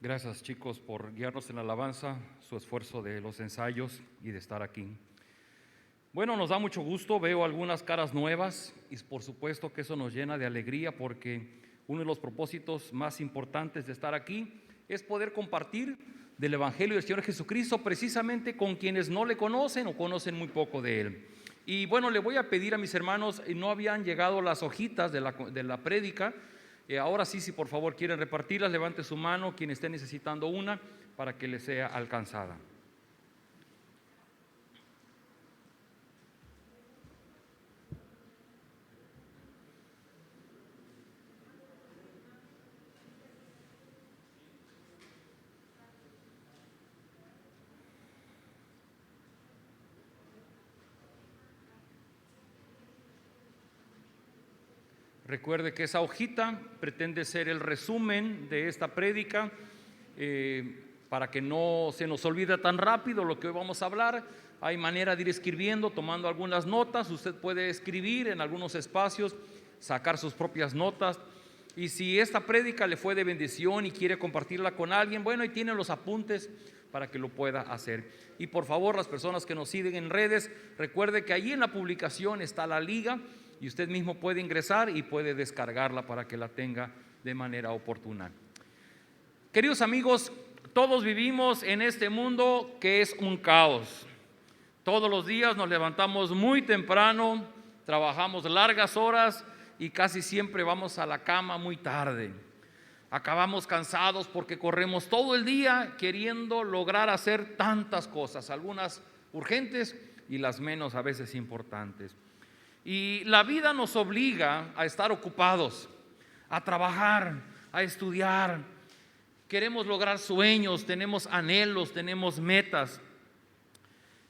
Gracias, chicos, por guiarnos en la alabanza, su esfuerzo de los ensayos y de estar aquí. Bueno, nos da mucho gusto, veo algunas caras nuevas y por supuesto que eso nos llena de alegría, porque uno de los propósitos más importantes de estar aquí es poder compartir del Evangelio del Señor Jesucristo precisamente con quienes no le conocen o conocen muy poco de Él. Y bueno, le voy a pedir a mis hermanos, no habían llegado las hojitas de la prédica. Ahora sí, si por favor quieren repartirlas, levante su mano quien esté necesitando una para que le sea alcanzada. Recuerde que esa hojita pretende ser el resumen de esta prédica, para que no se nos olvide tan rápido lo que hoy vamos a hablar. Hay manera de ir escribiendo, tomando algunas notas. Usted puede escribir en algunos espacios, sacar sus propias notas. Y si esta prédica le fue de bendición y quiere compartirla con alguien, bueno, ahí tiene los apuntes para que lo pueda hacer. Y por favor, las personas que nos siguen en redes, recuerde que allí en la publicación está la liga y usted mismo puede ingresar y puede descargarla para que la tenga de manera oportuna. Queridos amigos, todos vivimos en este mundo que es un caos. Todos los días nos levantamos muy temprano, trabajamos largas horas y casi siempre vamos a la cama muy tarde. Acabamos cansados porque corremos todo el día queriendo lograr hacer tantas cosas, algunas urgentes y las menos a veces importantes. Y la vida nos obliga a estar ocupados, a trabajar, a estudiar. Queremos lograr sueños, tenemos anhelos, tenemos metas.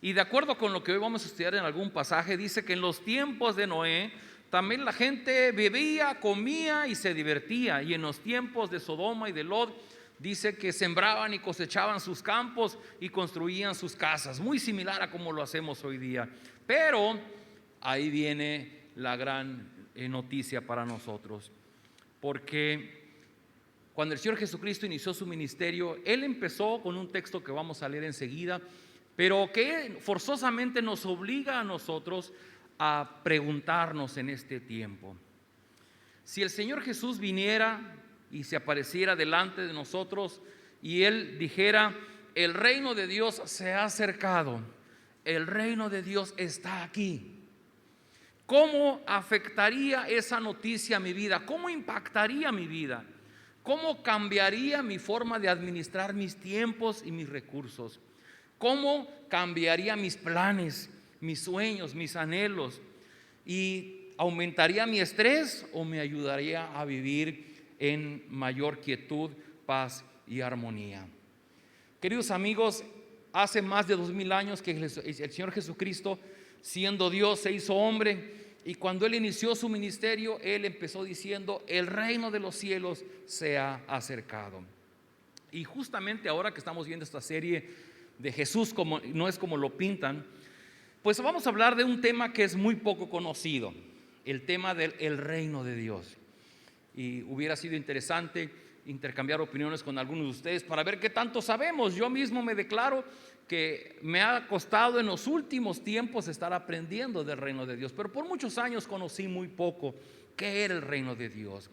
Y de acuerdo con lo que hoy vamos a estudiar en algún pasaje, dice que en los tiempos de Noé también la gente bebía, comía y se divertía. Y en los tiempos de Sodoma y de Lot dice que sembraban y cosechaban sus campos y construían sus casas, muy similar a como lo hacemos hoy día. Pero ahí viene la gran noticia para nosotros, porque cuando el Señor Jesucristo inició su ministerio, Él empezó con un texto que vamos a leer enseguida, pero que forzosamente nos obliga a nosotros a preguntarnos en este tiempo: si el Señor Jesús viniera y se apareciera delante de nosotros y Él dijera: el reino de Dios se ha acercado, el reino de Dios está aquí, ¿cómo afectaría esa noticia a mi vida? ¿Cómo impactaría mi vida? ¿Cómo cambiaría mi forma de administrar mis tiempos y mis recursos? ¿Cómo cambiaría mis planes, mis sueños, mis anhelos? ¿Y aumentaría mi estrés o me ayudaría a vivir en mayor quietud, paz y armonía? Queridos amigos, hace más de 2000 años que el Señor Jesucristo, siendo Dios, se hizo hombre. Y cuando Él inició su ministerio, Él empezó diciendo: el reino de los cielos se ha acercado. Y justamente ahora que estamos viendo esta serie de Jesús, como no es como lo pintan, pues vamos a hablar de un tema que es muy poco conocido, el tema del reino de Dios. Y hubiera sido interesante intercambiar opiniones con algunos de ustedes para ver qué tanto sabemos. Yo mismo me declaro que me ha costado en los últimos tiempos estar aprendiendo del reino de Dios, pero por muchos años conocí muy poco qué era el reino de Dios.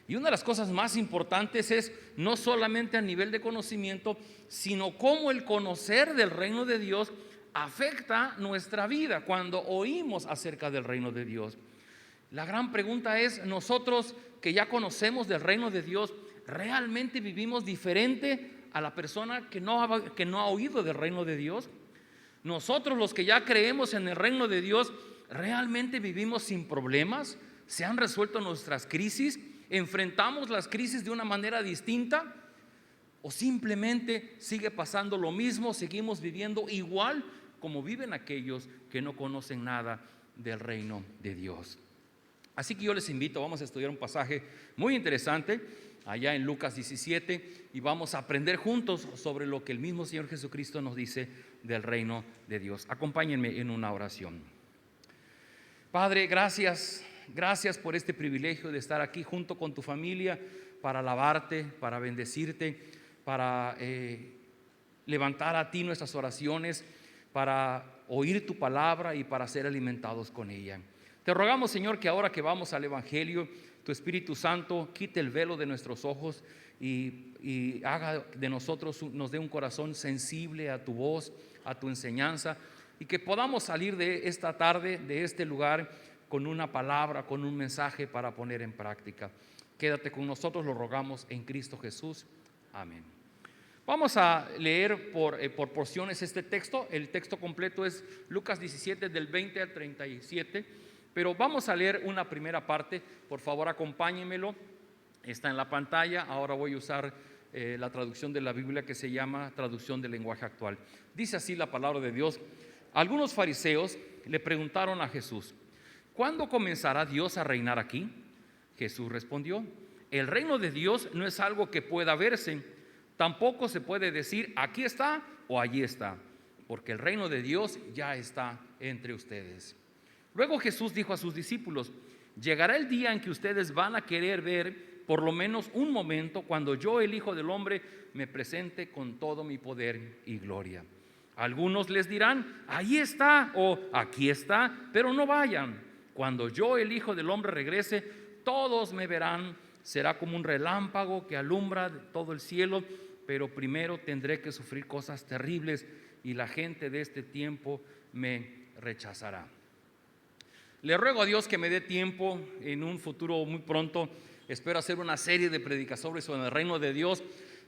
Y una de las cosas más importantes es no solamente a nivel de conocimiento, sino cómo el conocer del reino de Dios afecta nuestra vida cuando oímos acerca del reino de Dios. La gran pregunta es: nosotros que ya conocemos del reino de Dios, ¿realmente vivimos diferente a la persona que no ha oído del reino de Dios? Nosotros, los que ya creemos en el reino de Dios, ¿realmente vivimos sin problemas? ¿Se han resuelto nuestras crisis? ¿Enfrentamos las crisis de una manera distinta? ¿O simplemente sigue pasando lo mismo? ¿Seguimos viviendo igual como viven aquellos que no conocen nada del reino de Dios? Así que yo les invito, vamos a estudiar un pasaje muy interesante allá en Lucas 17 y vamos a aprender juntos sobre lo que el mismo Señor Jesucristo nos dice del reino de Dios. Acompáñenme en una oración. Padre, gracias por este privilegio de estar aquí junto con tu familia para alabarte, para bendecirte, para levantar a ti nuestras oraciones, para oír tu palabra y para ser alimentados con ella. Te rogamos, Señor, que ahora que vamos al Evangelio, tu Espíritu Santo quite el velo de nuestros ojos y haga de nosotros, nos dé un corazón sensible a tu voz, a tu enseñanza, y que podamos salir de esta tarde, de este lugar, con una palabra, con un mensaje para poner en práctica. Quédate con nosotros, lo rogamos en Cristo Jesús. Amén. Vamos a leer por porciones este texto. El texto completo es Lucas 17 del 20 al 37, pero vamos a leer una primera parte. Por favor, acompáñenmelo. Está en la pantalla. Ahora voy a usar la traducción de la Biblia que se llama traducción del lenguaje actual. Dice así la palabra de Dios. Algunos fariseos le preguntaron a Jesús: ¿cuándo comenzará Dios a reinar aquí? Jesús respondió: el reino de Dios no es algo que pueda verse, tampoco se puede decir aquí está o allí está, porque el reino de Dios ya está entre ustedes. Luego Jesús dijo a sus discípulos: llegará el día en que ustedes van a querer ver por lo menos un momento cuando yo, el Hijo del Hombre, me presente con todo mi poder y gloria. Algunos les dirán: ahí está o aquí está, pero no vayan. Cuando yo, el Hijo del Hombre, regrese, todos me verán. Será como un relámpago que alumbra todo el cielo, pero primero tendré que sufrir cosas terribles y la gente de este tiempo me rechazará. Le ruego a Dios que me dé tiempo en un futuro muy pronto. Espero hacer una serie de predicaciones sobre el reino de Dios,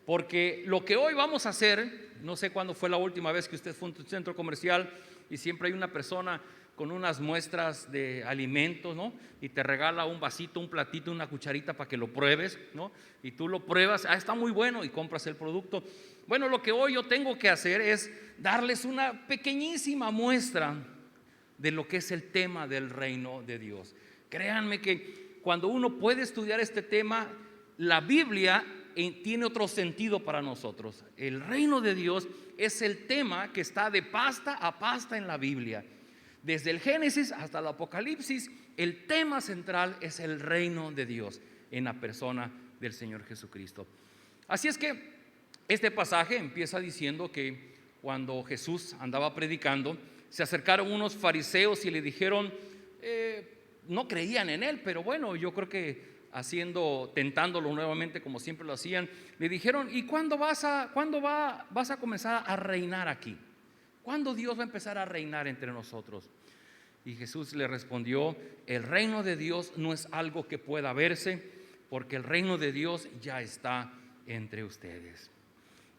porque lo que hoy vamos a hacer, no sé cuándo fue la última vez que usted fue a un centro comercial y siempre hay una persona con unas muestras de alimentos, ¿no? Y te regala un vasito, un platito, una cucharita para que lo pruebes, ¿no? Y tú lo pruebas, está muy bueno, y compras el producto. Bueno, lo que hoy yo tengo que hacer es darles una pequeñísima muestra de lo que es el tema del reino de Dios. Créanme que cuando uno puede estudiar este tema, la Biblia tiene otro sentido para nosotros. El reino de Dios es el tema que está de pasta a pasta en la Biblia. Desde el Génesis hasta el Apocalipsis, el tema central es el reino de Dios en la persona del Señor Jesucristo. Así es que este pasaje empieza diciendo que cuando Jesús andaba predicando, se acercaron unos fariseos y le dijeron, no creían en él, pero bueno, yo creo que tentándolo nuevamente como siempre lo hacían, le dijeron: ¿y cuándo vas a comenzar a reinar aquí? ¿Cuándo Dios va a empezar a reinar entre nosotros? Y Jesús le respondió: el reino de Dios no es algo que pueda verse, porque el reino de Dios ya está entre ustedes.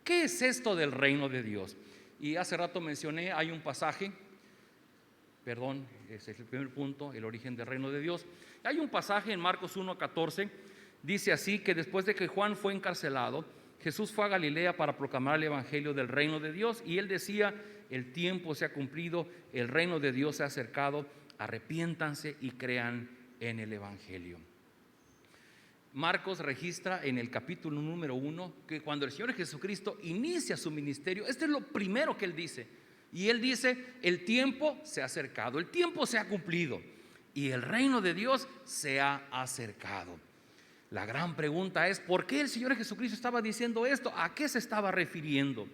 ¿Qué es esto del reino de Dios? Y hace rato mencioné, hay un pasaje, ese es el primer punto, el origen del reino de Dios. Hay un pasaje en Marcos 1:14, dice así, que después de que Juan fue encarcelado, Jesús fue a Galilea para proclamar el evangelio del reino de Dios, y él decía: el tiempo se ha cumplido, el reino de Dios se ha acercado, arrepiéntanse y crean en el evangelio. Marcos registra en el capítulo número 1 que cuando el Señor Jesucristo inicia su ministerio, este es lo primero que él dice. Y él dice: el tiempo se ha acercado, el tiempo se ha cumplido y el reino de Dios se ha acercado. La gran pregunta es: ¿por qué el Señor Jesucristo estaba diciendo esto? ¿A qué se estaba refiriendo?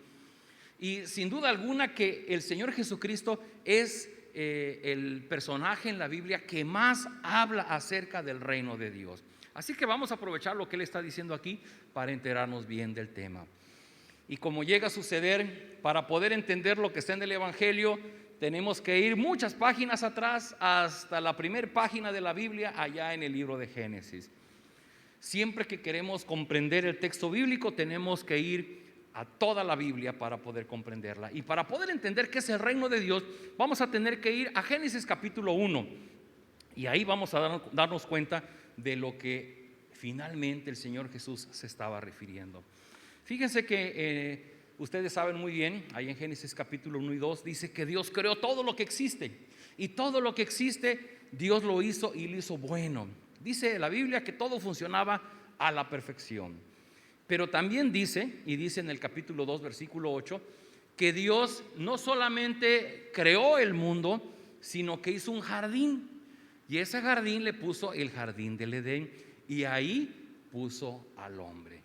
Y sin duda alguna que el Señor Jesucristo es el personaje en la Biblia que más habla acerca del reino de Dios. Así que vamos a aprovechar lo que él está diciendo aquí para enterarnos bien del tema. Y como llega a suceder, para poder entender lo que está en el evangelio, tenemos que ir muchas páginas atrás hasta la primera página de la Biblia, allá en el libro de Génesis. Siempre que queremos comprender el texto bíblico, tenemos que ir a toda la Biblia para poder comprenderla. Y para poder entender qué es el reino de Dios, vamos a tener que ir a Génesis capítulo 1. Y ahí vamos a darnos cuenta de lo que finalmente el Señor Jesús se estaba refiriendo. Fíjense que ustedes saben muy bien, ahí en Génesis capítulo 1 y 2 dice que Dios creó todo lo que existe, y todo lo que existe Dios lo hizo y lo hizo bueno. Dice la Biblia que todo funcionaba a la perfección. Pero también dice, y dice en el capítulo 2 versículo 8, que Dios no solamente creó el mundo, sino que hizo un jardín, y ese jardín le puso el jardín del Edén, y ahí puso al hombre.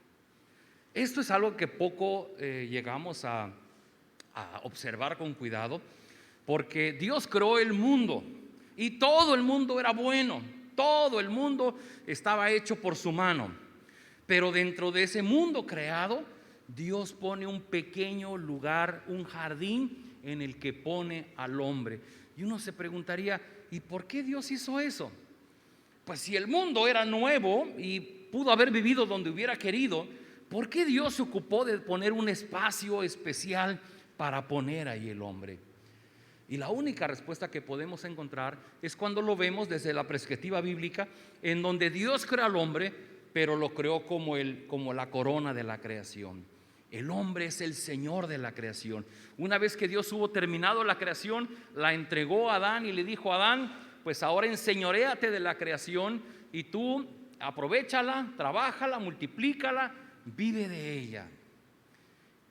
Esto es algo que poco llegamos a observar con cuidado, porque Dios creó el mundo y todo el mundo era bueno, todo el mundo estaba hecho por su mano. Pero dentro de ese mundo creado, Dios pone un pequeño lugar, un jardín en el que pone al hombre. Y uno se preguntaría, ¿y por qué Dios hizo eso? Pues si el mundo era nuevo y pudo haber vivido donde hubiera querido, ¿por qué Dios se ocupó de poner un espacio especial para poner ahí el hombre? Y la única respuesta que podemos encontrar es cuando lo vemos desde la perspectiva bíblica, en donde Dios creó al hombre, pero lo creó como la corona de la creación. El hombre es el Señor de la creación. Una vez que Dios hubo terminado la creación, la entregó a Adán y le dijo: Adán, pues ahora enseñoréate de la creación y tú aprovéchala, trabájala, multiplícala, vive de ella.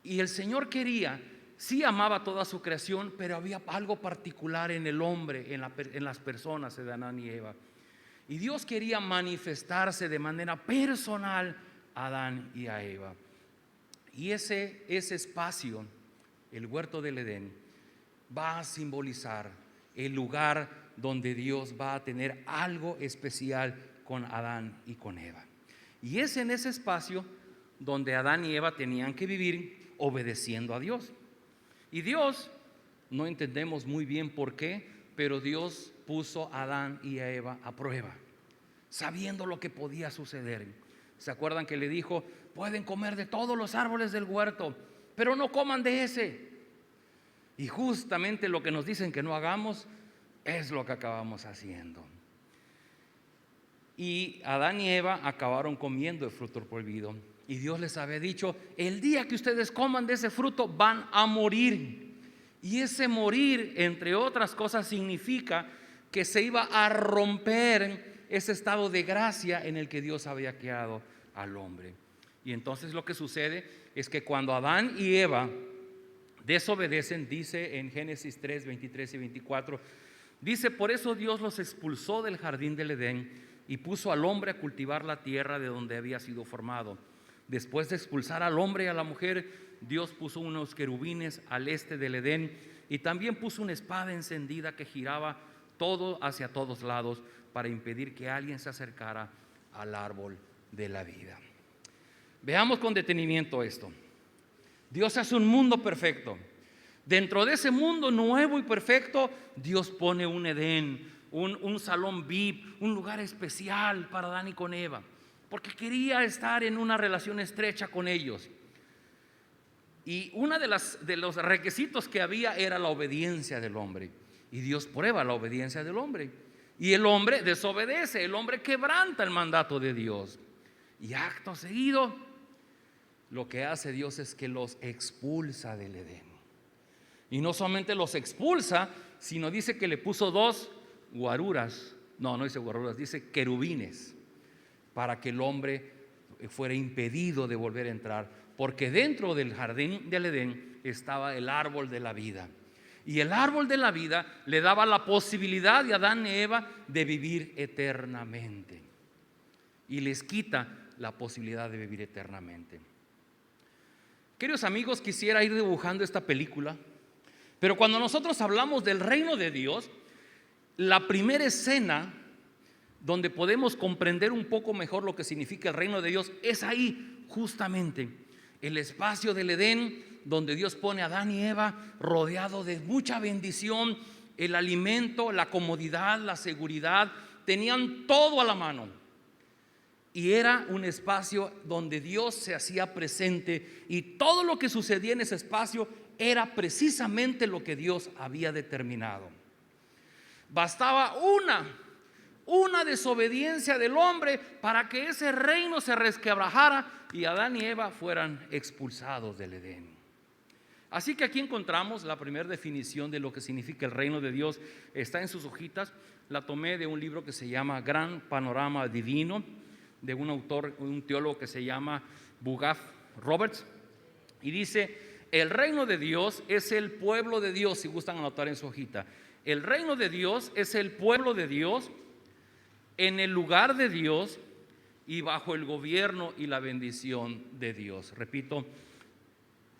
Y el Señor quería, sí amaba toda su creación, pero había algo particular en el hombre, en las personas de Adán y Eva. Y Dios quería manifestarse de manera personal a Adán y a Eva. Y ese espacio, el huerto del Edén, va a simbolizar el lugar donde Dios va a tener algo especial con Adán y con Eva. Y es en ese espacio donde Adán y Eva tenían que vivir obedeciendo a Dios. Y Dios, no entendemos muy bien por qué, pero Dios puso a Adán y a Eva a prueba, sabiendo lo que podía suceder. ¿Se acuerdan que le dijo: pueden comer de todos los árboles del huerto, pero no coman de ese? Y justamente lo que nos dicen que no hagamos es lo que acabamos haciendo. Y Adán y Eva acabaron comiendo el fruto prohibido. Y Dios les había dicho: el día que ustedes coman de ese fruto van a morir. Y ese morir, entre otras cosas, significa que se iba a romper ese estado de gracia en el que Dios había creado al hombre. Y entonces lo que sucede es que cuando Adán y Eva desobedecen, dice en Génesis 3, 23 y 24, dice: por eso Dios los expulsó del jardín del Edén y puso al hombre a cultivar la tierra de donde había sido formado. Después de expulsar al hombre y a la mujer, Dios puso unos querubines al este del Edén y también puso una espada encendida que giraba todo hacia todos lados para impedir que alguien se acercara al árbol de la vida. Veamos con detenimiento esto. Dios hace un mundo perfecto. Dentro de ese mundo nuevo y perfecto, Dios pone un Edén, un salón VIP, un lugar especial para Adán y con Eva, porque quería estar en una relación estrecha con ellos. Y uno de los requisitos que había era la obediencia del hombre. Y Dios prueba la obediencia del hombre. Y el hombre desobedece, el hombre quebranta el mandato de Dios. Y acto seguido, lo que hace Dios es que los expulsa del Edén. Y no solamente los expulsa, sino dice que le puso dos guaruras. No dice guaruras, dice querubines, para que el hombre fuera impedido de volver a entrar. Porque dentro del jardín del Edén estaba el árbol de la vida. Y el árbol de la vida le daba la posibilidad a Adán y Eva de vivir eternamente. Y les quita la posibilidad de vivir eternamente. Queridos amigos, quisiera ir dibujando esta película, pero cuando nosotros hablamos del reino de Dios, la primera escena donde podemos comprender un poco mejor lo que significa el reino de Dios es ahí, justamente, el espacio del Edén, donde Dios pone a Adán y Eva rodeado de mucha bendición, el alimento, la comodidad, la seguridad, tenían todo a la mano. Y era un espacio donde Dios se hacía presente, y todo lo que sucedía en ese espacio era precisamente lo que Dios había determinado. Bastaba una desobediencia del hombre para que ese reino se resquebrajara y Adán y Eva fueran expulsados del Edén. Así que aquí encontramos la primera definición de lo que significa el reino de Dios. Está en sus hojitas. La tomé de un libro que se llama Gran Panorama Divino, de un autor, un teólogo que se llama Bugaf Roberts, y dice: el reino de Dios es el pueblo de Dios. Si gustan anotar en su hojita, el reino de Dios es el pueblo de Dios en el lugar de Dios y bajo el gobierno y la bendición de Dios. Repito,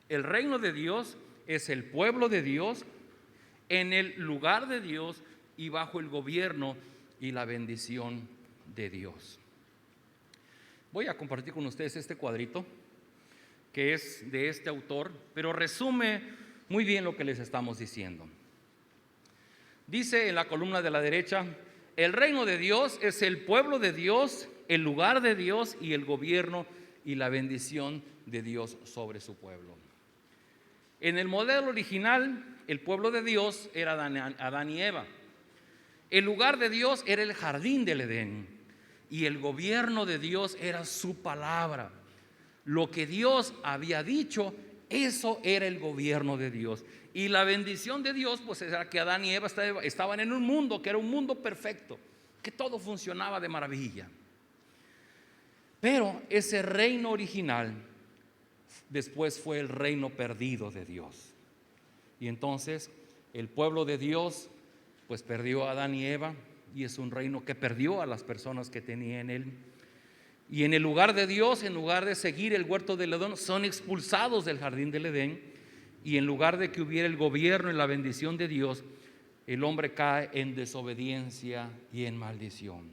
el reino de Dios es el pueblo de Dios en el lugar de Dios y bajo el gobierno y la bendición de Dios. Voy a compartir con ustedes este cuadrito que es de este autor, pero resume muy bien lo que les estamos diciendo. Dice en la columna de la derecha: el reino de Dios es el pueblo de Dios, el lugar de Dios y el gobierno y la bendición de Dios sobre su pueblo. En el modelo original, el pueblo de Dios era Adán y Eva. El lugar de Dios era el jardín del Edén y el gobierno de Dios era su palabra. Lo que Dios había dicho, eso era el gobierno de Dios. Y la bendición de Dios, pues era que Adán y Eva estaban en un mundo que era un mundo perfecto, que todo funcionaba de maravilla. Pero ese reino original después fue el reino perdido de Dios. Y entonces el pueblo de Dios pues perdió a Adán y Eva, y es un reino que perdió a las personas que tenía en él. Y en el lugar de Dios, en lugar de seguir el huerto del Edén, son expulsados del jardín del Edén. Y en lugar de que hubiera el gobierno y la bendición de Dios, el hombre cae en desobediencia y en maldición.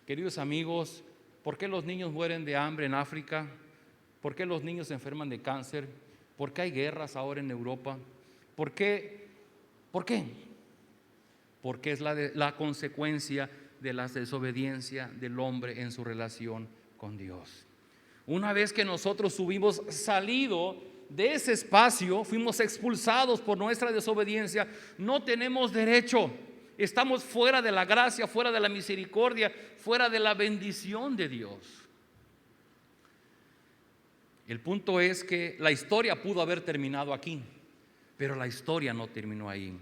Queridos amigos, ¿por qué los niños mueren de hambre en África? ¿Por qué los niños se enferman de cáncer? ¿Por qué hay guerras ahora en Europa? ¿Por qué? ¿Por qué? Porque es la consecuencia de la desobediencia del hombre en su relación con Dios. Una vez que nosotros hubimos salido de ese espacio, fuimos expulsados por nuestra desobediencia, no tenemos derecho, estamos fuera de la gracia, fuera de la misericordia, fuera de la bendición de Dios. El punto es que la historia pudo haber terminado aquí, pero la historia no terminó ahí.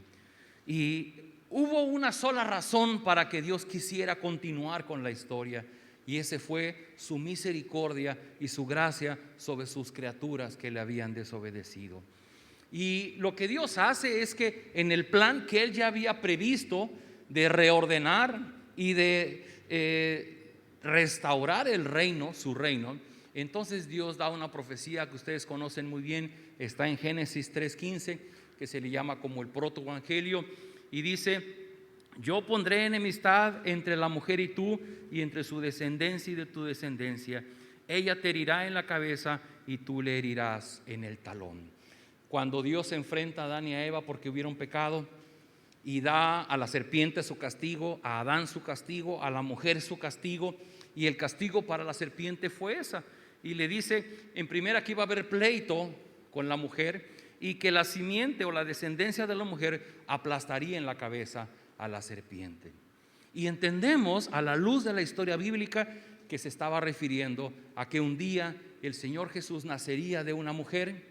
Y hubo una sola razón para que Dios quisiera continuar con la historia, y ese fue su misericordia y su gracia sobre sus criaturas que le habían desobedecido. Y lo que Dios hace es que en el plan que Él ya había previsto de reordenar y de restaurar el reino, su reino, entonces Dios da una profecía que ustedes conocen muy bien, está en Génesis 3:15, que se le llama como el protoevangelio, y dice: yo pondré enemistad entre la mujer y tú, y entre su descendencia y de tu descendencia. Ella te herirá en la cabeza y tú le herirás en el talón. Cuando Dios se enfrenta a Adán y a Eva porque hubieron pecado, y da a la serpiente su castigo, a Adán su castigo, a la mujer su castigo, y el castigo para la serpiente fue esa. Y le dice en primera que iba a haber pleito con la mujer, y que la simiente o la descendencia de la mujer aplastaría en la cabeza a la serpiente. Y entendemos a la luz de la historia bíblica que se estaba refiriendo a que un día el Señor Jesús nacería de una mujer,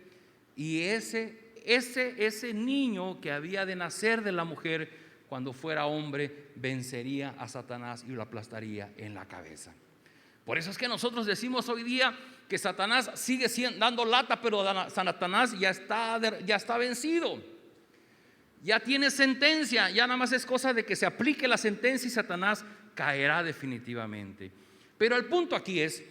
y ese niño que había de nacer de la mujer, cuando fuera hombre, vencería a Satanás y lo aplastaría en la cabeza. Por eso es que nosotros decimos hoy día que Satanás sigue dando lata, pero Satanás ya está vencido, ya tiene sentencia, ya nada más es cosa de que se aplique la sentencia y Satanás caerá definitivamente. Pero el punto aquí es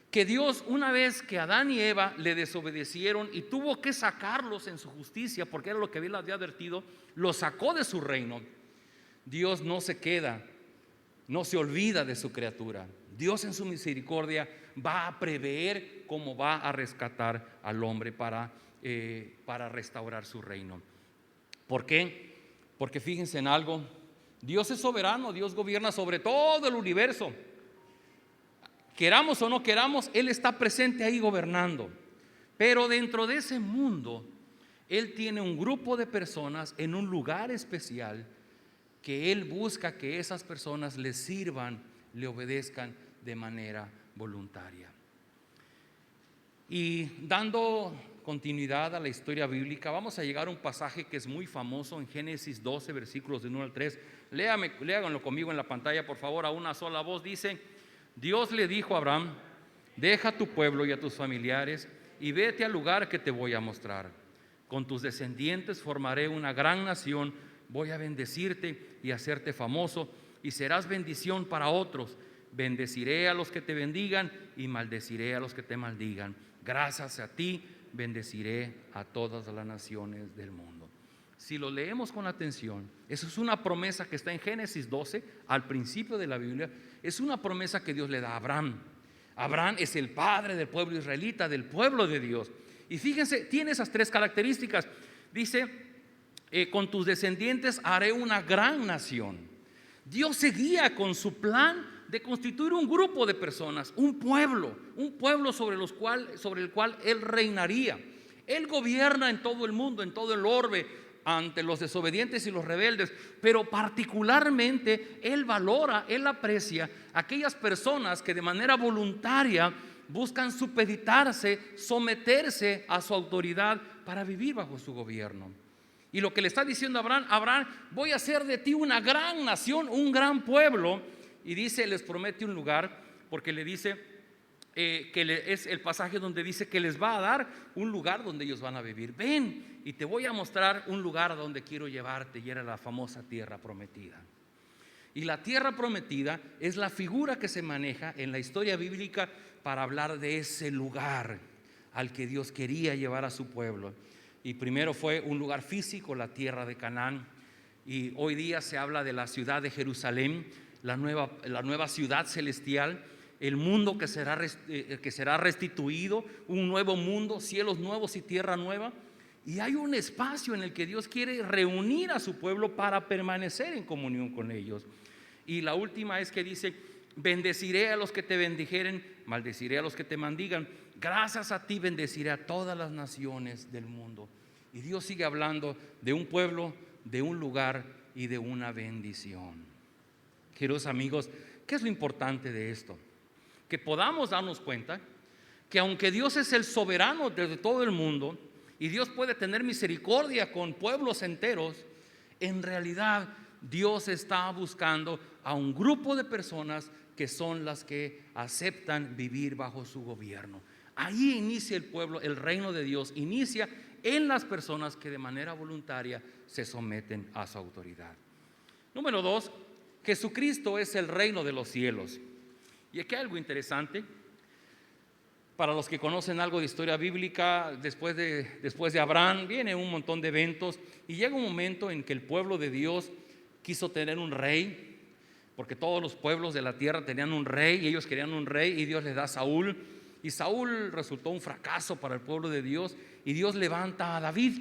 que Dios, una vez que Adán y Eva le desobedecieron y tuvo que sacarlos en su justicia, porque era lo que Él había advertido, los sacó de su reino. Dios no se queda, no se olvida de su criatura. Dios en su misericordia va a prever cómo va a rescatar al hombre para restaurar su reino. ¿Por qué? Porque fíjense en algo: Dios es soberano, Dios gobierna sobre todo el universo. Queramos o no queramos, Él está presente ahí gobernando. Pero dentro de ese mundo, Él tiene un grupo de personas en un lugar especial que Él busca que esas personas le sirvan, le obedezcan de manera voluntaria. Y dando continuidad a la historia bíblica, vamos a llegar a un pasaje que es muy famoso en Génesis 12, versículos del 1 al 3. Léanlo conmigo en la pantalla, por favor, a una sola voz. Dice: Dios le dijo a Abraham: deja tu pueblo y a tus familiares y vete al lugar que te voy a mostrar. Con tus descendientes formaré una gran nación, voy a bendecirte y hacerte famoso, y serás bendición para otros. Bendeciré a los que te bendigan y maldeciré a los que te maldigan. Gracias a ti bendeciré a todas las naciones del mundo. Si lo leemos con atención, eso es una promesa que está en Génesis 12, al principio de la Biblia. Es una promesa que Dios le da a Abraham. Abraham es el padre del pueblo israelita, del pueblo de Dios. Y fíjense, tiene esas tres características. Dice, con tus descendientes haré una gran nación. Dios seguía con su plan de constituir un grupo de personas, un pueblo sobre el cual Él reinaría. Él gobierna en todo el mundo, en todo el orbe, ante los desobedientes y los rebeldes, pero particularmente Él valora, Él aprecia aquellas personas que de manera voluntaria buscan supeditarse, someterse a su autoridad para vivir bajo su gobierno. Y lo que le está diciendo a Abraham: Abraham, voy a hacer de ti una gran nación, un gran pueblo. Y dice, les promete un lugar, porque le dice es el pasaje donde dice que les va a dar un lugar donde ellos van a vivir. Ven y te voy a mostrar un lugar donde quiero llevarte. Y era la famosa tierra prometida. Y la tierra prometida es la figura que se maneja en la historia bíblica para hablar de ese lugar al que Dios quería llevar a su pueblo. Y primero fue un lugar físico, la tierra de Canaán. Y hoy día se habla de la ciudad de Jerusalén, la nueva ciudad celestial, el mundo que será restituido, un nuevo mundo, cielos nuevos y tierra nueva. Y hay un espacio en el que Dios quiere reunir a su pueblo para permanecer en comunión con ellos. Y la última es que dice: bendeciré a los que te bendijeren, maldeciré a los que te maldigan. Gracias a ti bendeciré a todas las naciones del mundo. Y Dios sigue hablando de un pueblo, de un lugar y de una bendición. Queridos amigos, ¿qué es lo importante de esto? Que podamos darnos cuenta que aunque Dios es el soberano de todo el mundo y Dios puede tener misericordia con pueblos enteros, en realidad Dios está buscando a un grupo de personas que son las que aceptan vivir bajo su gobierno. Ahí inicia el pueblo, el reino de Dios inicia en las personas que de manera voluntaria se someten a su autoridad. Número 2, Jesucristo es el reino de los cielos. Y aquí hay algo interesante. Para los que conocen algo de historia bíblica, después de Abraham viene un montón de eventos y llega un momento en que el pueblo de Dios quiso tener un rey, porque todos los pueblos de la tierra tenían un rey y ellos querían un rey, y Dios les da a Saúl. Y Saúl resultó un fracaso para el pueblo de Dios, y Dios levanta a David,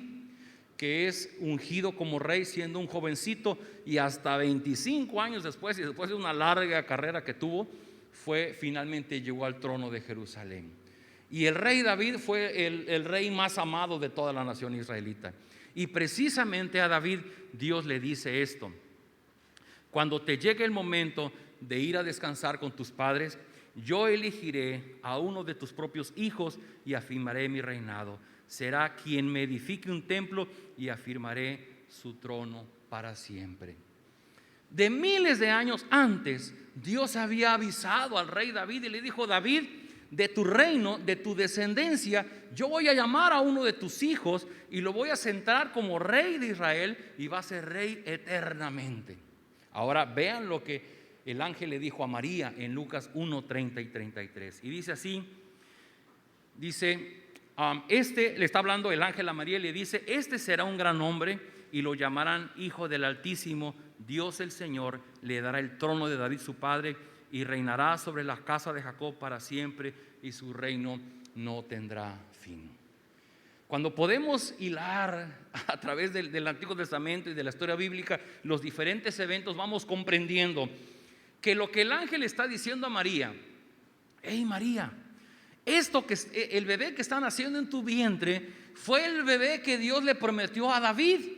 que es ungido como rey siendo un jovencito, y hasta 25 años después, y después de una larga carrera que tuvo, finalmente llegó al trono de Jerusalén. Y el rey David fue el rey más amado de toda la nación israelita. Y precisamente a David Dios le dice esto: cuando te llegue el momento de ir a descansar con tus padres, yo elegiré a uno de tus propios hijos y afirmaré mi reinado. Será quien me edifique un templo y afirmaré su trono para siempre. De miles de años antes, Dios había avisado al rey David y le dijo: David, de tu reino, de tu descendencia, yo voy a llamar a uno de tus hijos y lo voy a sentar como rey de Israel, y va a ser rey eternamente. Ahora vean lo que el ángel le dijo a María en Lucas 1, 30 y 33. Y dice así, le está hablando el ángel a María y le dice: este será un gran hombre y lo llamarán Hijo del Altísimo. Dios el Señor le dará el trono de David su padre y reinará sobre la casa de Jacob para siempre, y su reino no tendrá fin. Cuando podemos hilar a través del Antiguo Testamento y de la historia bíblica los diferentes eventos, vamos comprendiendo que lo que el ángel está diciendo a María: hey María, el bebé que está naciendo en tu vientre fue el bebé que Dios le prometió a David.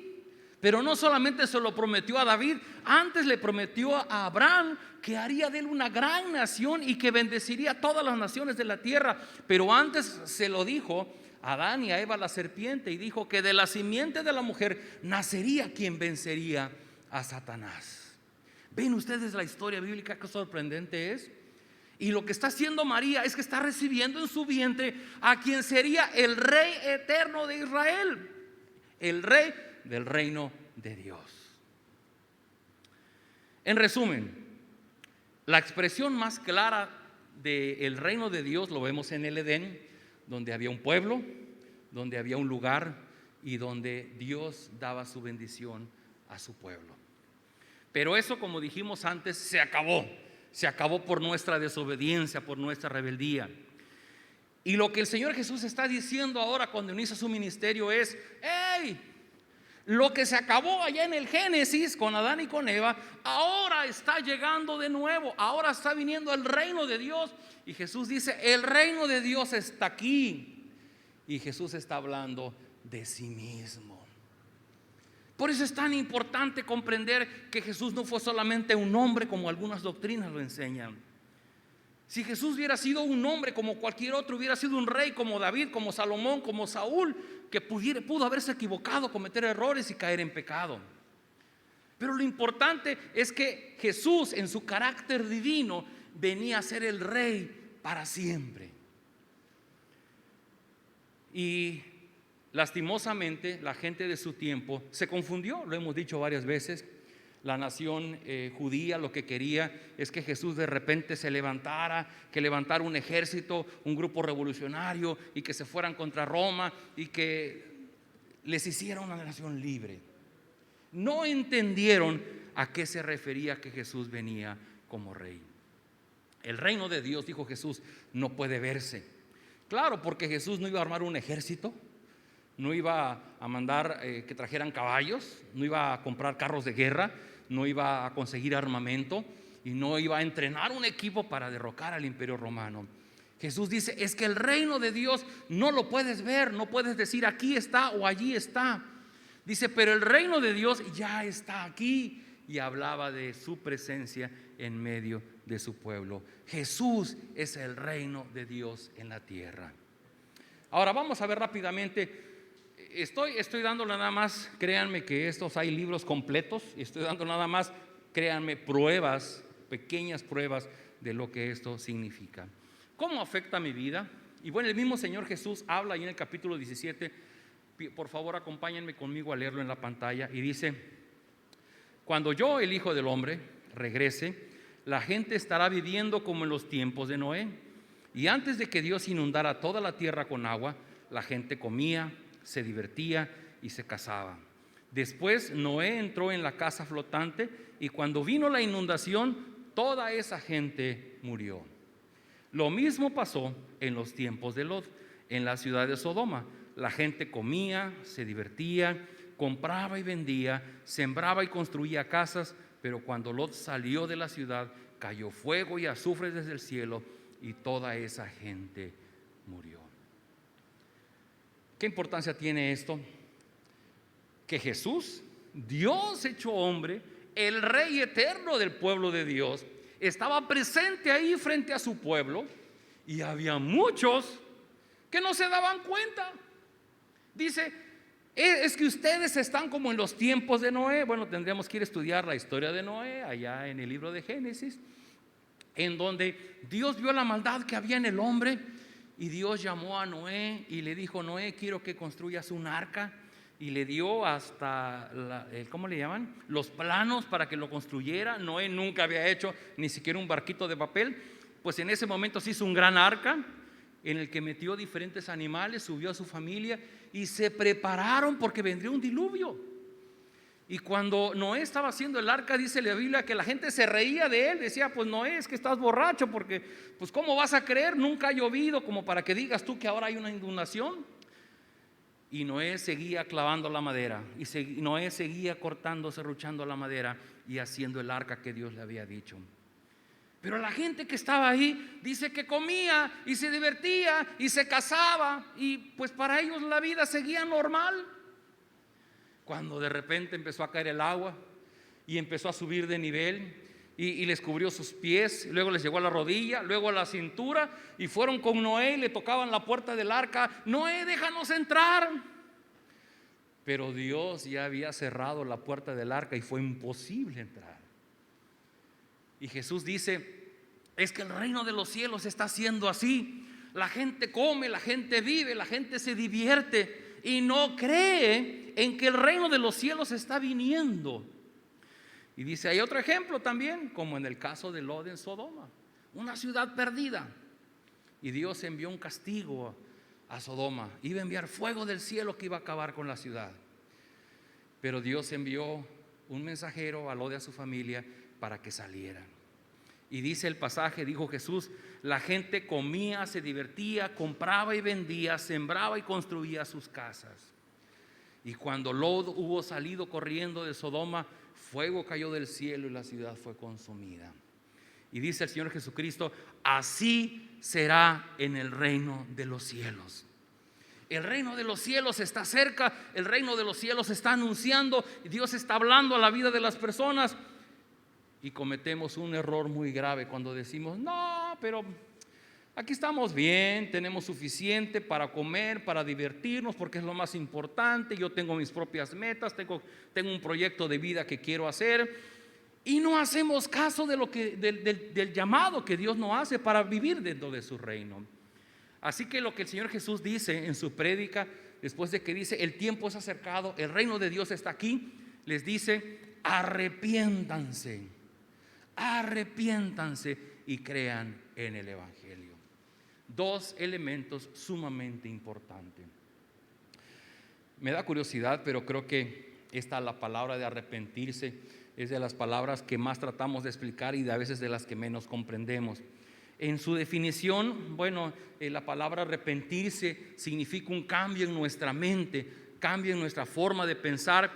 Pero no solamente se lo prometió a David, antes le prometió a Abraham que haría de él una gran nación y que bendeciría a todas las naciones de la tierra. Pero antes se lo dijo a Adán y a Eva, la serpiente, y dijo que de la simiente de la mujer nacería quien vencería a Satanás. ¿Ven ustedes la historia bíblica? Qué sorprendente es. Y lo que está haciendo María es que está recibiendo en su vientre a quien sería el rey eterno de Israel, el rey del reino de Dios. En resumen, La expresión más clara del reino de Dios lo vemos en el Edén, donde había un pueblo, donde había un lugar y donde Dios daba su bendición a su pueblo. Pero eso, como dijimos antes, se acabó por nuestra desobediencia, por nuestra rebeldía. Y lo que el Señor Jesús está diciendo ahora cuando inicia su ministerio es: ¡hey! Lo que se acabó allá en el Génesis con Adán y con Eva, ahora está llegando de nuevo, ahora está viniendo el reino de Dios. Y Jesús dice: el reino de Dios está aquí. Y Jesús está hablando de sí mismo. Por eso es tan importante comprender que Jesús no fue solamente un hombre como algunas doctrinas lo enseñan. Si Jesús hubiera sido un hombre como cualquier otro, hubiera sido un rey como David, como Salomón, como Saúl, que pudo haberse equivocado, cometer errores y caer en pecado. Pero lo importante es que Jesús, en su carácter divino, venía a ser el rey para siempre. Y lastimosamente la gente de su tiempo se confundió, lo hemos dicho varias veces. La nación judía lo que quería es que Jesús de repente se levantara, que levantara un ejército, un grupo revolucionario, y que se fueran contra Roma y que les hiciera una nación libre. No entendieron a qué se refería que Jesús venía como rey. El reino de Dios, dijo Jesús, no puede verse. Claro, porque Jesús no iba a armar un ejército, no iba a mandar que trajeran caballos, no iba a comprar carros de guerra, no iba a conseguir armamento y no iba a entrenar un equipo para derrocar al imperio romano. Jesús dice: es que el reino de Dios no lo puedes ver, no puedes decir aquí está o allí está. Dice: pero el reino de Dios ya está aquí. Y hablaba de su presencia en medio de su pueblo. Jesús es el reino de Dios en la tierra. Ahora vamos a ver rápidamente. Estoy dando nada más, créanme que estos hay libros completos, y estoy dando nada más, créanme, pruebas, pequeñas pruebas de lo que esto significa. ¿Cómo afecta mi vida? Y bueno, el mismo Señor Jesús habla ahí en el capítulo 17. Por favor, acompáñenme conmigo a leerlo en la pantalla. Y dice: cuando yo, el Hijo del Hombre, regrese, la gente estará viviendo como en los tiempos de Noé. Y antes de que Dios inundara toda la tierra con agua, la gente comía, se divertía y se casaba. Después Noé entró en la casa flotante, y cuando vino la inundación, toda esa gente murió. Lo mismo pasó en los tiempos de Lot, en la ciudad de Sodoma. La gente comía, se divertía, compraba y vendía, sembraba y construía casas, pero cuando Lot salió de la ciudad, cayó fuego y azufre desde el cielo, y toda esa gente murió. ¿Qué importancia tiene esto? Que Jesús, Dios hecho hombre, el Rey eterno del pueblo de Dios, estaba presente ahí frente a su pueblo, y había muchos que no se daban cuenta. Dice: es que ustedes están como en los tiempos de Noé. Bueno, tendríamos que ir a estudiar la historia de Noé allá en el libro de Génesis, en donde Dios vio la maldad que había en el hombre. Y Dios llamó a Noé y le dijo: Noé, quiero que construyas un arca. Y le dio hasta, ¿cómo le llaman? Los planos para que lo construyera. Noé nunca había hecho ni siquiera un barquito de papel. Pues en ese momento se hizo un gran arca en el que metió diferentes animales, subió a su familia y se prepararon porque vendría un diluvio. Y cuando Noé estaba haciendo el arca, dice la Biblia que la gente se reía de él. Decía: pues Noé, es que estás borracho, porque pues ¿cómo vas a creer? Nunca ha llovido como para que digas tú que ahora hay una inundación. Y Noé seguía clavando la madera, y Noé seguía cortando, serruchando la madera y haciendo el arca que Dios le había dicho. Pero la gente que estaba ahí dice que comía y se divertía y se casaba, y pues para ellos la vida seguía normal. Cuando de repente empezó a caer el agua y empezó a subir de nivel, y les cubrió sus pies, luego les llegó a la rodilla, luego a la cintura, y fueron con Noé y le tocaban la puerta del arca: Noé, déjanos entrar. Pero Dios ya había cerrado la puerta del arca y fue imposible entrar. Y Jesús dice: es que el reino de los cielos está siendo así. La gente come, la gente vive, la gente se divierte y no cree en que el reino de los cielos está viniendo. Y dice, hay otro ejemplo también, como en el caso de Lot en Sodoma, una ciudad perdida. Y Dios envió un castigo a Sodoma, iba a enviar fuego del cielo que iba a acabar con la ciudad. Pero Dios envió un mensajero a Lot y a su familia para que salieran. Y dice el pasaje, dijo Jesús, la gente comía, se divertía, compraba y vendía, sembraba y construía sus casas. Y cuando Lot hubo salido corriendo de Sodoma, fuego cayó del cielo y la ciudad fue consumida. Y dice el Señor Jesucristo, así será en el reino de los cielos. El reino de los cielos está cerca, el reino de los cielos está anunciando, y Dios está hablando a la vida de las personas. Y cometemos un error muy grave cuando decimos, no, pero aquí estamos bien, tenemos suficiente para comer, para divertirnos, porque es lo más importante. Yo tengo mis propias metas, tengo un proyecto de vida que quiero hacer. Y no hacemos caso de del llamado que Dios nos hace para vivir dentro de su reino. Así que lo que el Señor Jesús dice en su prédica, después de que dice, el tiempo es acercado, el reino de Dios está aquí, les dice, arrepiéntanse y crean en el Evangelio. Dos elementos sumamente importantes. Me da curiosidad, pero creo que la palabra de arrepentirse es de las palabras que más tratamos de explicar y a veces de las que menos comprendemos. En su definición, la palabra arrepentirse significa un cambio en nuestra mente, cambio en nuestra forma de pensar,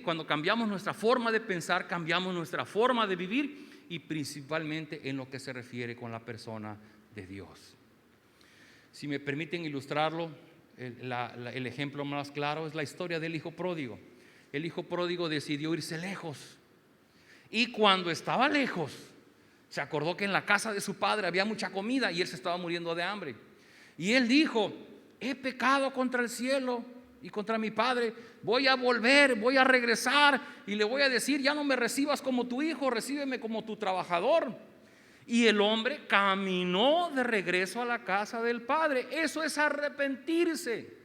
cuando cambiamos nuestra forma de pensar, cambiamos nuestra forma de vivir, y principalmente en lo que se refiere con la persona de Dios. Si me permiten ilustrarlo, el ejemplo más claro es la historia del hijo pródigo. El hijo pródigo decidió irse lejos, y cuando estaba lejos se acordó que en la casa de su padre había mucha comida y él se estaba muriendo de hambre. Y él dijo, he pecado contra el cielo y contra mi padre, voy a volver, voy a regresar y le voy a decir, ya no me recibas como tu hijo, recíbeme como tu trabajador. Y el hombre caminó de regreso a la casa del padre. Eso es arrepentirse.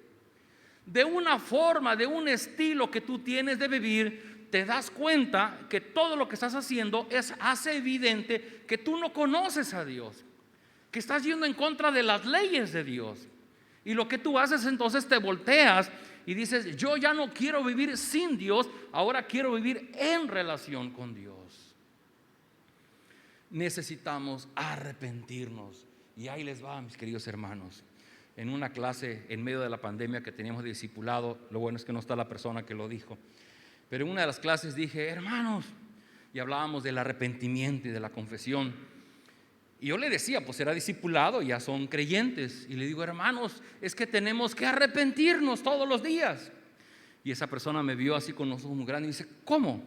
De una forma, de un estilo que tú tienes de vivir, te das cuenta que todo lo que estás haciendo hace evidente que tú no conoces a Dios, que estás yendo en contra de las leyes de Dios. Y lo que tú haces, entonces te volteas y dices, yo ya no quiero vivir sin Dios, ahora quiero vivir en relación con Dios. Necesitamos arrepentirnos. Y ahí les va, mis queridos hermanos. En una clase en medio de la pandemia que teníamos de discipulado, lo bueno es que no está la persona que lo dijo, pero en una de las clases dije, hermanos, y hablábamos del arrepentimiento y de la confesión. Y yo le decía, pues era discipulado, ya son creyentes. Y le digo, hermanos, es que tenemos que arrepentirnos todos los días. Y esa persona me vio así con los ojos muy grandes y dice, ¿cómo?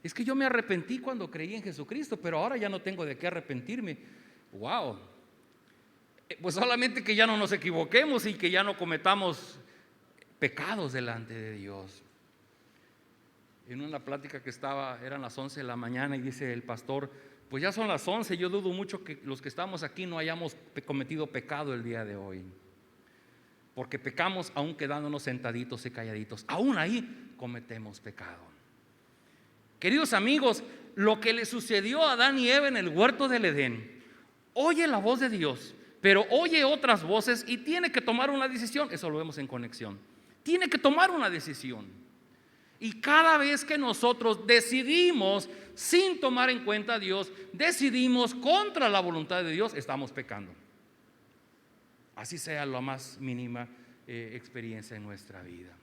Es que yo me arrepentí cuando creí en Jesucristo, pero ahora ya no tengo de qué arrepentirme. ¡Wow! Pues solamente que ya no nos equivoquemos y que ya no cometamos pecados delante de Dios. En una plática que eran las 11 de la mañana y dice el pastor, pues ya son las 11, yo dudo mucho que los que estamos aquí no hayamos cometido pecado el día de hoy, porque pecamos aún quedándonos sentaditos y calladitos, aún ahí cometemos pecado. Queridos amigos, lo que le sucedió a Adán y Eva en el huerto del Edén, oye la voz de Dios, pero oye otras voces y tiene que tomar una decisión. Eso lo vemos en Conexión. Tiene que tomar una decisión. Y cada vez que nosotros decidimos sin tomar en cuenta a Dios, decidimos contra la voluntad de Dios, estamos pecando. Así sea la más mínima experiencia en nuestra vida.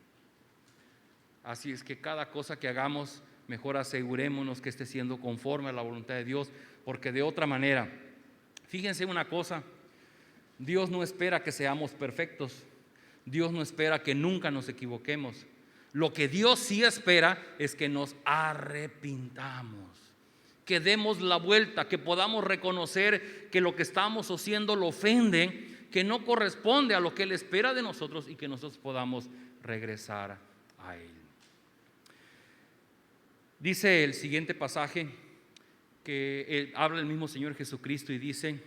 Así es que cada cosa que hagamos, mejor asegurémonos que esté siendo conforme a la voluntad de Dios, porque de otra manera, fíjense una cosa, Dios no espera que seamos perfectos, Dios no espera que nunca nos equivoquemos. Lo que Dios sí espera es que nos arrepintamos, que demos la vuelta, que podamos reconocer que lo que estamos haciendo lo ofende, que no corresponde a lo que Él espera de nosotros y que nosotros podamos regresar a Él. Dice el siguiente pasaje que habla el mismo Señor Jesucristo y dice,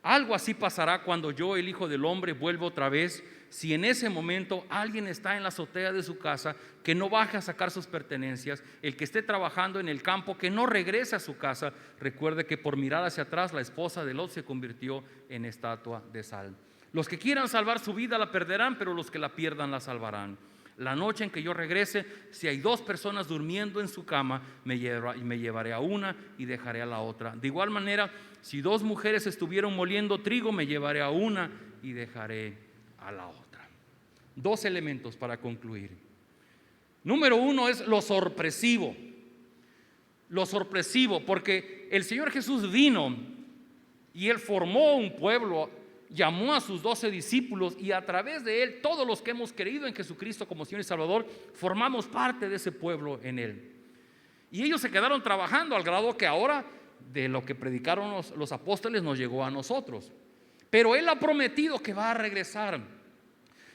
algo así pasará cuando yo, el Hijo del Hombre, vuelva otra vez. si en ese momento alguien está en la azotea de su casa, que no baje a sacar sus pertenencias. El que esté trabajando en el campo, que no regrese a su casa. Recuerde que por mirar hacia atrás la esposa de Lot se convirtió en estatua de sal. Los que quieran salvar su vida la perderán, pero los que la pierdan la salvarán. La noche en que yo regrese, si hay 2 personas durmiendo en su cama, me llevaré a una y dejaré a la otra. De igual manera, si 2 mujeres estuvieron moliendo trigo, me llevaré a una y dejaré a la otra. 2 elementos para concluir. Número 1 es lo sorpresivo. Lo sorpresivo, porque el Señor Jesús vino y Él formó un pueblo, llamó a sus 12 discípulos, y a través de Él, todos los que hemos creído en Jesucristo como Señor y Salvador, formamos parte de ese pueblo en Él. Y ellos se quedaron trabajando al grado que ahora de lo que predicaron los apóstoles nos llegó a nosotros. Pero Él ha prometido que va a regresar,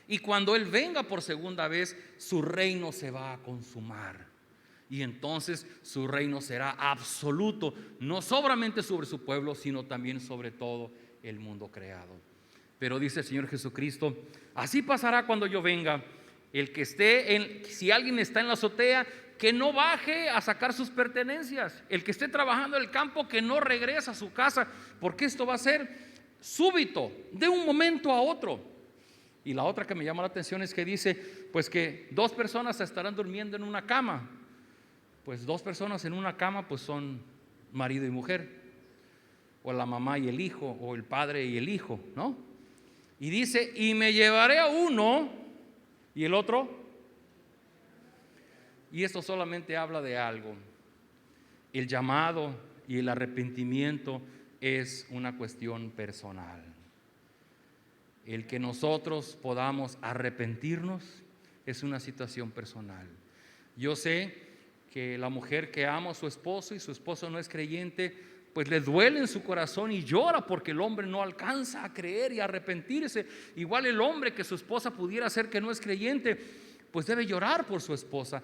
y cuando Él venga por segunda vez, su reino se va a consumar. Y entonces su reino será absoluto, no solamente sobre su pueblo, sino también sobre todo el mundo creado. Pero dice el Señor Jesucristo: así pasará cuando yo venga. El que esté si alguien está en la azotea, que no baje a sacar sus pertenencias. El que esté trabajando en el campo, que no regrese a su casa, porque esto va a ser súbito, de un momento a otro. Y la otra que me llama la atención es que dice, pues que 2 personas estarán durmiendo en una cama. Pues 2 personas en una cama, pues son marido y mujer, o la mamá y el hijo, o el padre y el hijo, ¿no? Y dice: y me llevaré a uno, y el otro. Y esto solamente habla de algo: el llamado y el arrepentimiento es una cuestión personal. El que nosotros podamos arrepentirnos es una situación personal. Yo sé que la mujer que ama a su esposo y su esposo no es creyente, pues le duele en su corazón y llora porque el hombre no alcanza a creer y a arrepentirse. Igual el hombre que su esposa pudiera ser que no es creyente, pues debe llorar por su esposa.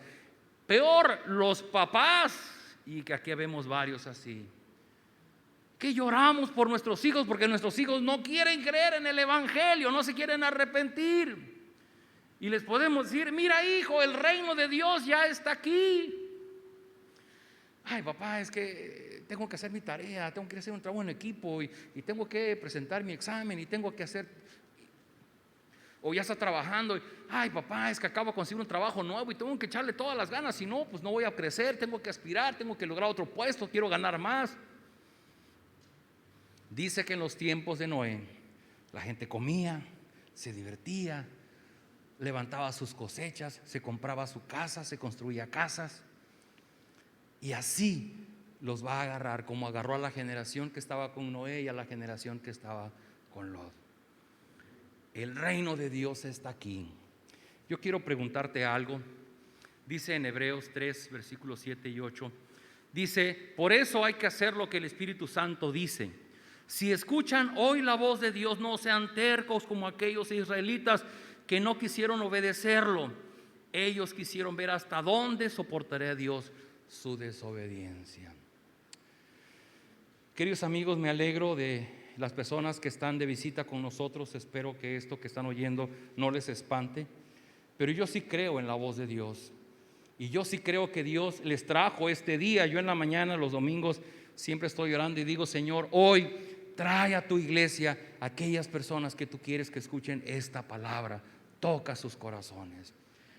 Peor los papás, y que aquí vemos varios así, que lloramos por nuestros hijos porque nuestros hijos no quieren creer en el evangelio, no se quieren arrepentir. Y les podemos decir: mira, hijo, el reino de Dios ya está aquí. Ay, papá, es que tengo que hacer mi tarea, tengo que hacer un trabajo en equipo y tengo que presentar mi examen y tengo que hacer. O ya está trabajando y, ay, papá, es que acabo de conseguir un trabajo nuevo y tengo que echarle todas las ganas, si no, pues no voy a crecer, tengo que aspirar, tengo que lograr otro puesto, quiero ganar más. Dice que en los tiempos de Noé la gente comía, se divertía, levantaba sus cosechas, se compraba su casa, se construía casas. Y así los va a agarrar, como agarró a la generación que estaba con Noé y a la generación que estaba con Lot. El reino de Dios está aquí. Yo quiero preguntarte algo. Dice en Hebreos 3, versículos 7 y 8. Dice: por eso hay que hacer lo que el Espíritu Santo dice. Si escuchan hoy la voz de Dios, no sean tercos como aquellos israelitas que no quisieron obedecerlo. Ellos quisieron ver hasta dónde soportaría a Dios su desobediencia. Queridos amigos, me alegro de las personas que están de visita con nosotros. Espero que esto que están oyendo no les espante, pero yo sí creo en la voz de Dios, y yo sí creo que Dios les trajo este día. Yo en la mañana, los domingos, siempre estoy orando y digo: Señor, hoy trae a tu iglesia aquellas personas que tú quieres que escuchen esta palabra. Toca sus corazones.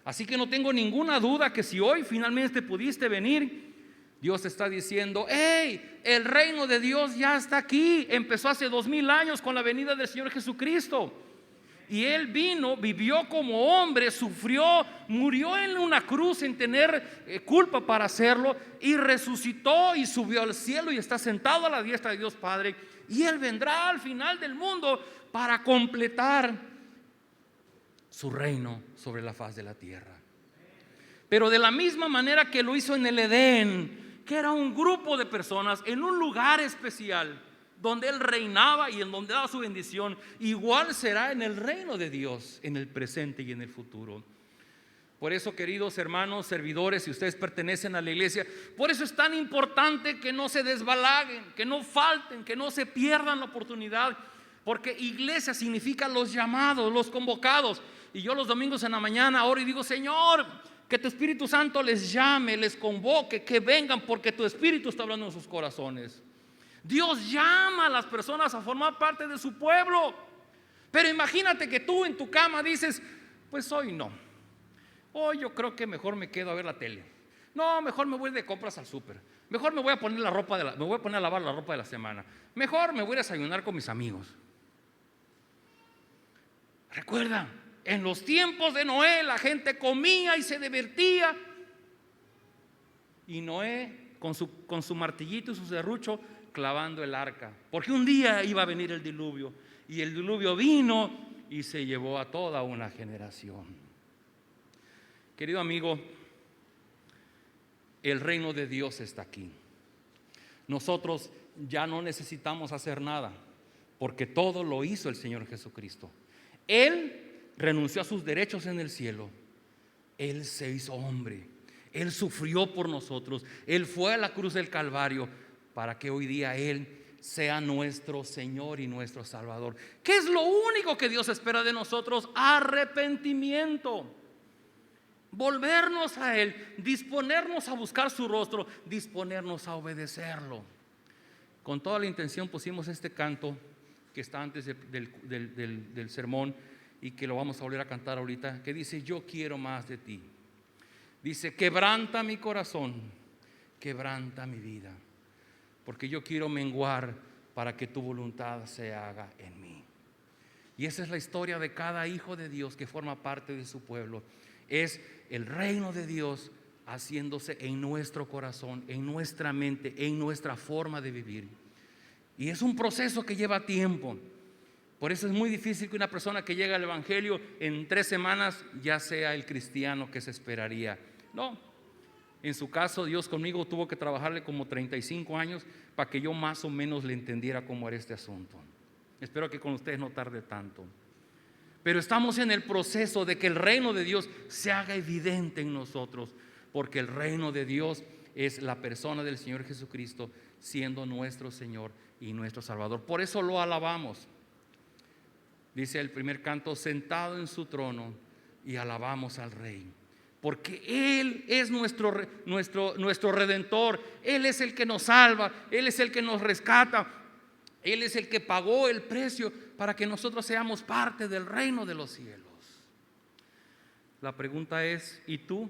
Así que no tengo ninguna duda que si hoy finalmente pudiste venir, Dios está diciendo: hey, el reino de Dios ya está aquí. Empezó hace 2000 años con la venida del Señor Jesucristo. Y Él vino, vivió como hombre, sufrió, murió en una cruz sin tener culpa para hacerlo, y resucitó y subió al cielo y está sentado a la diestra de Dios Padre. Y Él vendrá al final del mundo para completar su reino sobre la faz de la tierra. Pero de la misma manera que lo hizo en el Edén, que era un grupo de personas en un lugar especial donde Él reinaba y en donde daba su bendición, igual será en el reino de Dios, en el presente y en el futuro. Por eso, queridos hermanos, servidores, si ustedes pertenecen a la iglesia, por eso es tan importante que no se desbalaguen, que no falten, que no se pierdan la oportunidad Porque iglesia significa los llamados, los convocados. Y yo los domingos en la mañana oro y digo: Señor, que tu Espíritu Santo les llame, les convoque, que vengan, porque tu Espíritu está hablando en sus corazones. Dios llama a las personas a formar parte de su pueblo. Pero imagínate que tú en tu cama dices: pues hoy no, hoy yo creo que mejor me quedo a ver la tele. No, mejor me voy de compras al súper. Mejor me voy a poner me voy a poner a lavar la ropa de la semana. Mejor me voy a desayunar con mis amigos. Recuerda, en los tiempos de Noé la gente comía y se divertía. Y Noé con su martillito y su serrucho clavando el arca, porque un día iba a venir el diluvio. Y el diluvio vino y se llevó a toda una generación. Querido amigo, el reino de Dios está aquí. Nosotros ya no necesitamos hacer nada, porque todo lo hizo el Señor Jesucristo. Él renunció a sus derechos en el cielo. Él se hizo hombre. Él sufrió por nosotros. Él fue a la cruz del Calvario para que hoy día Él sea nuestro Señor y nuestro Salvador. ¿Qué es lo único que Dios espera de nosotros? Arrepentimiento. Volvernos a Él, disponernos a buscar su rostro, disponernos a obedecerlo. Con toda la intención pusimos este canto que está antes del sermón y que lo vamos a volver a cantar ahorita, que dice: yo quiero más de ti. Dice: quebranta mi corazón, quebranta mi vida, porque yo quiero menguar para que tu voluntad se haga en mí. Y esa es la historia de cada hijo de Dios que forma parte de su pueblo. Es el reino de Dios haciéndose en nuestro corazón, en nuestra mente, en nuestra forma de vivir. Y es un proceso que lleva tiempo. Por eso es muy difícil que una persona que llega al evangelio en 3 semanas ya sea el cristiano que se esperaría. No, en su caso Dios conmigo tuvo que trabajarle como 35 años para que yo más o menos le entendiera cómo era este asunto. Espero que con ustedes no tarde tanto. Pero estamos en el proceso de que el reino de Dios se haga evidente en nosotros, porque el reino de Dios es la persona del Señor Jesucristo siendo nuestro Señor y nuestro Salvador. Por eso lo alabamos. Dice el primer canto: sentado en su trono, y alabamos al Rey, porque Él es nuestro Redentor. Él es el que nos salva, Él es el que nos rescata, Él es el que pagó el precio para que nosotros seamos parte del reino de los cielos. La pregunta es: ¿y tú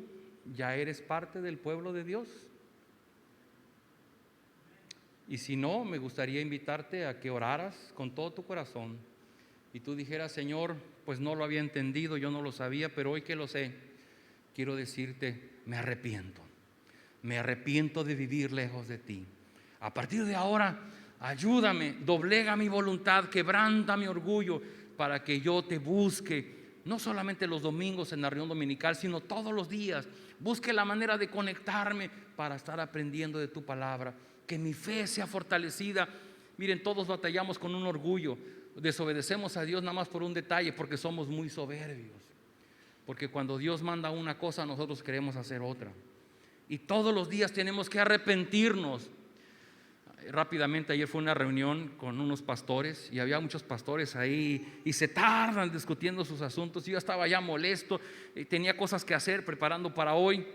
ya eres parte del pueblo de Dios? Y si no, me gustaría invitarte a que oraras con todo tu corazón y tú dijeras: Señor, pues no lo había entendido, yo no lo sabía, pero hoy que lo sé, quiero decirte: me arrepiento de vivir lejos de ti. A partir de ahora, ayúdame, doblega mi voluntad, quebranta mi orgullo, para que yo te busque, no solamente los domingos en la reunión dominical, sino todos los días. Busque la manera de conectarme para estar aprendiendo de tu palabra, que mi fe sea fortalecida. Miren, todos batallamos con un orgullo. Desobedecemos a Dios nada más por un detalle, porque somos muy soberbios. Porque cuando Dios manda una cosa, nosotros queremos hacer otra. Y todos los días tenemos que arrepentirnos. Rápidamente, ayer fue una reunión con unos pastores y había muchos pastores ahí y se tardan discutiendo sus asuntos. Yo estaba ya molesto y tenía cosas que hacer preparando para hoy.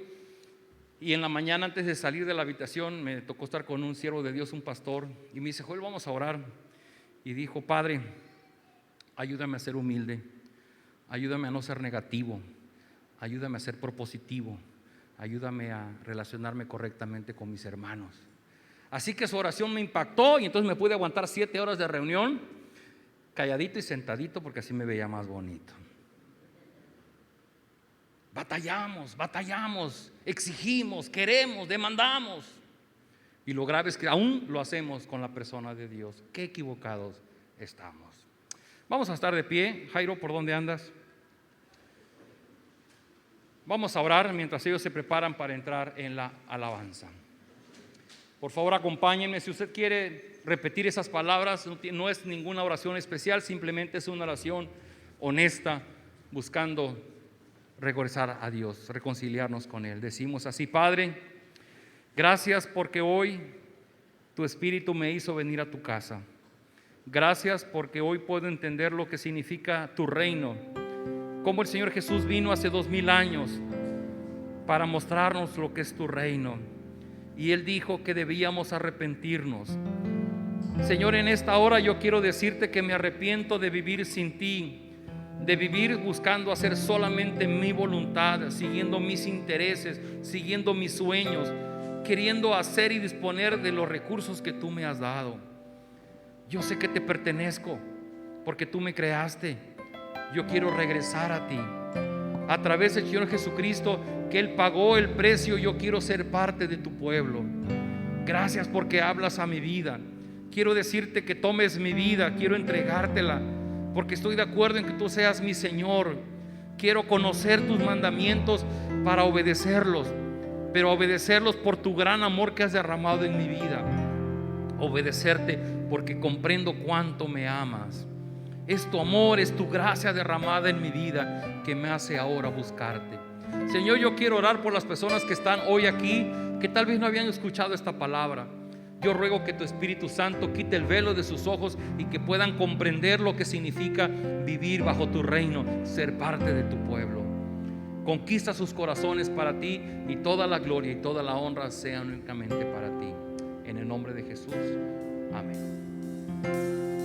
Y en la mañana, antes de salir de la habitación, me tocó estar con un siervo de Dios, un pastor, y me dice: Joel, vamos a orar. Y dijo: Padre, ayúdame a ser humilde, ayúdame a no ser negativo, ayúdame a ser propositivo, ayúdame a relacionarme correctamente con mis hermanos. Así que su oración me impactó y entonces me pude aguantar 7 horas de reunión, calladito y sentadito, porque así me veía más bonito. Batallamos, exigimos, queremos, demandamos. Y lo grave es que aún lo hacemos con la persona de Dios. Qué equivocados estamos. Vamos a estar de pie. Jairo, ¿por dónde andas? Vamos a orar mientras ellos se preparan para entrar en la alabanza. Por favor, acompáñenme. Si usted quiere repetir esas palabras, no es ninguna oración especial, simplemente es una oración honesta, buscando regresar a Dios, reconciliarnos con Él. Decimos así: Padre, gracias porque hoy tu Espíritu me hizo venir a tu casa. Gracias porque hoy puedo entender lo que significa tu reino, cómo el Señor Jesús vino hace 2000 años para mostrarnos lo que es tu reino, y Él dijo que debíamos arrepentirnos. Señor, en esta hora yo quiero decirte que me arrepiento de vivir sin ti, de vivir buscando hacer solamente mi voluntad, siguiendo mis intereses, siguiendo mis sueños, queriendo hacer y disponer de los recursos que tú me has dado. Yo sé que te pertenezco porque tú me creaste. Yo quiero regresar a ti a través del Señor Jesucristo, que Él pagó el precio. Yo quiero ser parte de tu pueblo. Gracias porque hablas a mi vida. Quiero decirte que tomes mi vida, quiero entregártela, porque estoy de acuerdo en que tú seas mi Señor. Quiero conocer tus mandamientos para obedecerlos, pero obedecerlos por tu gran amor que has derramado en mi vida. Obedecerte porque comprendo cuánto me amas. Es tu amor, es tu gracia derramada en mi vida que me hace ahora buscarte. Señor, yo quiero orar por las personas que están hoy aquí, que tal vez no habían escuchado esta palabra. Yo ruego que tu Espíritu Santo quite el velo de sus ojos y que puedan comprender lo que significa vivir bajo tu reino, ser parte de tu pueblo. Conquista sus corazones para ti, y toda la gloria y toda la honra sean únicamente para ti. En el nombre de Jesús. Amén.